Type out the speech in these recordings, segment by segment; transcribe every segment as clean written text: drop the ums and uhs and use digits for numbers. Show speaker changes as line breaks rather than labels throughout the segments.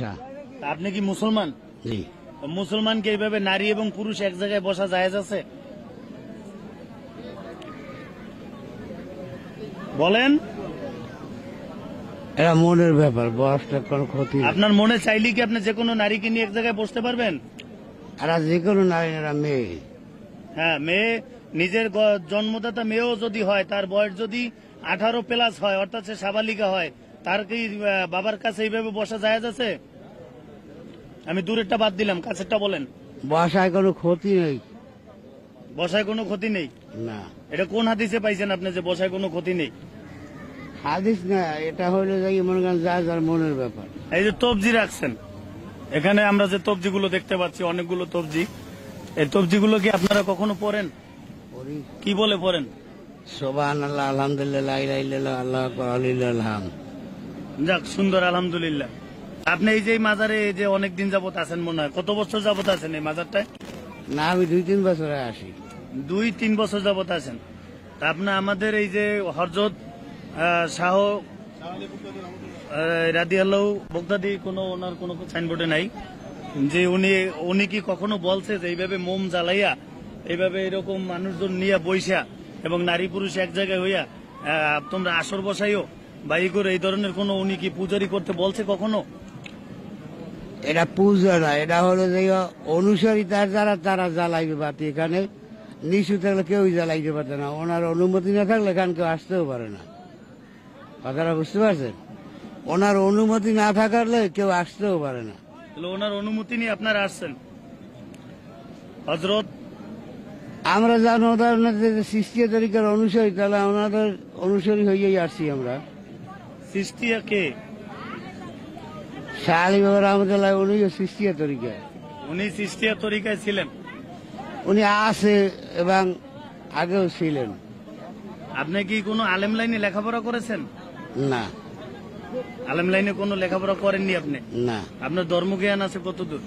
আচ্ছা,
আপনি কি মুসলমান?
জি।
মুসলমানকে এইভাবে নারী এবং পুরুষ এক জায়গায় বসা জায়েজ আছে? বলেন।
এটা মনের ব্যাপার, বয়সটা কোনো ক্ষতি নেই।
আপনার মনে চাইলে কি আপনি যে কোনো নারীকে নিয়ে এক জায়গায় বসতে পারবেন?
এরা যে কোনো নারী, এরা মেয়ে।
হ্যাঁ, মেয়ে নিজের জন্মদাতা মেয়েও যদি হয়, তার বয়স যদি 18+ হয়, অর্থাৎ সে সাবালিকা হয়, তার কি বাবার কাছে এইভাবে বসা জায়েজ আছে? আমি দূরেরটা বাদ দিলাম, কাছেরটা বলেন।
বসায় কোনো ক্ষতি নেই।
বসায় কোনো ক্ষতি নেই?
না,
এটা কোন হাদিসে পাইছেন আপনি যে বসায় কোনো ক্ষতি নেই?
হাদিস না, এটা হইলে যাই মনে করেন যা যার মনের ব্যাপার।
এই যে তবজি রাখছেন, এখানে আমরা যে তবজিগুলো দেখতে পাচ্ছি, অনেকগুলো তবজি, এই তবজিগুলো কি আপনারা কখনো পড়েন?
পড়ি।
কি বলে পড়েন?
সুবহানাল্লাহ, আলহামদুলিল্লাহ, লা ইলাহা ইল্লাল্লাহ, আল্লাহু আকবার, লিল্লাহিল হামদ।
যাক, সুন্দর, আলহামদুলিল্লাহ। আপনি এই যে এই মাজারে এই যে অনেকদিন যাবত আছেন, মনে হয় কত বছর যাবত আছেন এই মাজারটায়?
না, আমি 2-3 বছরে আসি।
2-3 বছর যাবত আছেন। তা আপনি আমাদের এই যে হযরত শাহ রাদিয়াল্লাহু বগদাদি, কোনো ওনার কোনো সাইনবোর্ডে নাই যে উনি কি কখনো বলছে যে এইভাবে মোম জ্বালাইয়া এইভাবে এরকম মানুষজন নিয়ে বইসা এবং নারী পুরুষ এক জায়গায় হইয়া তোমরা আসর বসাইও বা এই করে, এই ধরনের কোনো উনি কি পূজারি করতে বলছে কখনো?
এটা পূজা না, এটা হলো যে অনুসারী তার যারা, তারা জ্বালাইবে বাতি। এখানে নিচু থাকলে কেউই জ্বালাইতে পারত না, ওনার অনুমতি না থাকলে এখানে কেউ আসতেও পারে না। কথাটা বুঝতে পারছেন? ওনার অনুমতি না থাকলে কেউ আসতেও পারে না।
তাহলে ওনার অনুমতি নিয়ে আপনারা আসছেন? হযরত
আমরা জানো ওদের সৃষ্টিয়া তরিকার অনুসারী, তাহলে ওনাদের অনুসারী হইয়াই আসছি আমরা।
সিস্তিয়া কে?
শাহ আলী বাবা রহমতুল্লাহ, উনিও সৃষ্টিয়া তরিকা।
উনি সিস্তিয়া তরিকায় ছিলেন?
উনি আছে এবং আগেও ছিলেন।
আপনি কি কোনো আলেম লাইনে লেখাপড়া করেছেন?
না,
আলেম লাইনে কোনো লেখাপড়া করেননি আপনি?
না।
আপনার ধর্মজ্ঞান আছে কতদূর?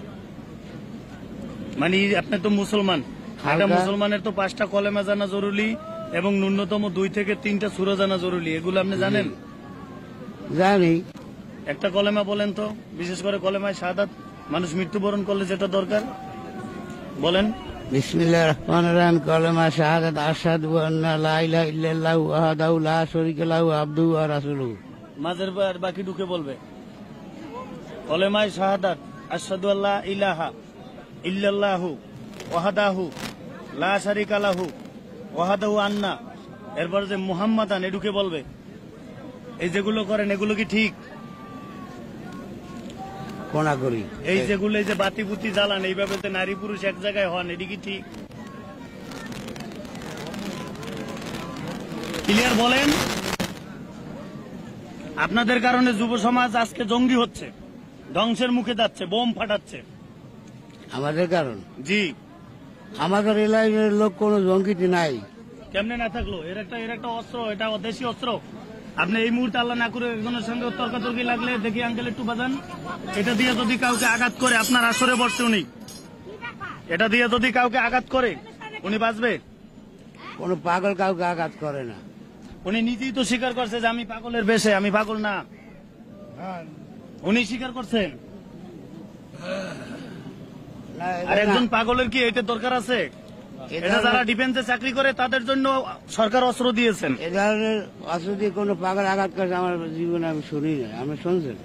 মানে আপনি তো মুসলমান, একটা
হালকা।
মুসলমানের তো 5টা কলেমা জানা জরুরি এবং ন্যূনতম 2 থেকে 3টা সূরা জানা জরুরি। এগুলো আপনি জানেন?
জানি।
একটা কলেমা বলেন তো, বিশেষ করে কলেমায় শাহাদাত, মানুষ মৃত্যুবরণ করলে যেটা দরকার, বলেন।
বিসমিল্লাহির রহমানির রহিম। কলেমা শাহাদাত, আশহাদু আন্না লা ইলাহা ইল্লাল্লাহু ওয়াহদাহু লা শারীকা লাহু আবদুহু ওয়া রাসূলুহু।
মাঝের বার বাকি ঢুকে বলবে কলেমায় শাহাদাত, আশহাদু আল্লা ইলাহা ইল্লাল্লাহু ওয়াহদাহু লা শারীকা লাহু ওয়াহদাহু আন্না, এরপর যে মুহাম্মাদান, এ ঢুকে বলবে। এই যেগুলো করেন এগুলো কি ঠিক?
কোনা করি
এই যেগুলো, এই যে বাতি বুতি জ্বালান, এইভাবে যে নারী পুরুষ এক জায়গায় হন, এটি কি ঠিক? ক্লিয়ার বলেন। আপনাদের কারণে যুব সমাজ আজকে জঙ্গি হচ্ছে, ধ্বংসের মুখে যাচ্ছে, বোম ফাটাচ্ছে।
আমাদের কারণ?
জি।
আমাদের এলাকার লোক কোনো জঙ্গিতে নাই।
কেমনে না থাকলো? এর একটা অস্ত্র, এটা দেশি অস্ত্র। আপনি এই মুহূর্তে আল্লাহ না করে একজনের সঙ্গে তর্কাতর্কি লাগলে, দেখি আঙ্কেল একটু বাজান, এটা দিয়ে যদি কাউকে আঘাত করে, আপনার আসরে বসছে উনি, এটা দিয়ে যদি কাউকে আঘাত করে উনি বাঁচবে?
কোনো পাগল কাউকে আঘাত করে না।
উনি নিজেই তো স্বীকার করছে যে আমি পাগলের বেশে, আমি পাগল না। উনি স্বীকার করছেন। আর একজন পাগলের কি এটা দরকার আছে? এটা যারা ডিফেন্সে চাকরি করে তাদের জন্য সরকার অস্ত্র দিয়েছেন।
এ ধরনের অস্ত্র দিয়ে কোনো পাগল আঘাত করছে আমার জীবনে আমি শুনি না। আমি শুনছেন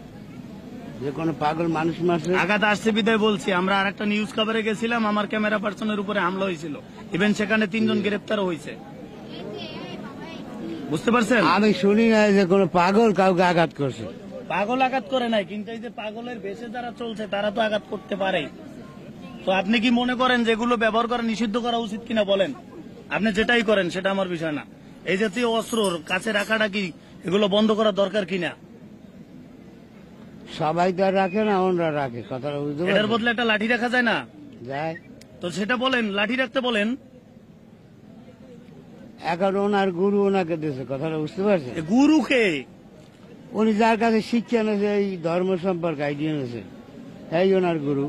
যে কোনো পাগল মানুষ মারছে?
আঘাত আসছে বিদায় বলছি। আমরা আর একটা নিউজ কভারে গেছিলাম, আমার ক্যামেরা পার্সনের উপরে হামলা হয়েছিল, ইভেন সেখানে 3 জন গ্রেপ্তার হয়েছে। বুঝতে পারছেন?
আমি শুনি না যে কোনো পাগল কাউকে আঘাত করছে।
পাগল আঘাত করে নাই, কিন্তু এই যে পাগলের বেশে যারা চলছে তারা তো আঘাত করতে পারে। তো আপনি কি মনে করেন যেগুলো ব্যবহার করা নিষিদ্ধ করা উচিত কিনা বলেন? আপনি যেটাই করেন সেটা আমার বিষয় না। এই জাতীয় অস্ত্রর কাছে রাখাটা কি, এগুলো বন্ধ করা দরকার কিনা?
সবাই তো আর রাখে না, ওনরা রাখে। কথাটা বুঝতে
এটার
পারছেন?
বদলে একটা লাঠি রাখা যায় না?
যায়।
তো সেটা বলেন, লাঠি রাখতে বলেন।
এখন ওনার গুরু ওনাকে দিয়েছে। কথাটা বুঝতে পারছেন?
গুরুকে?
উনি যার কাছে শিক্ষা নিয়েছে, এই ধর্ম সম্পর্কে আইডিয়া নিয়েছে, এই ওনার গুরু।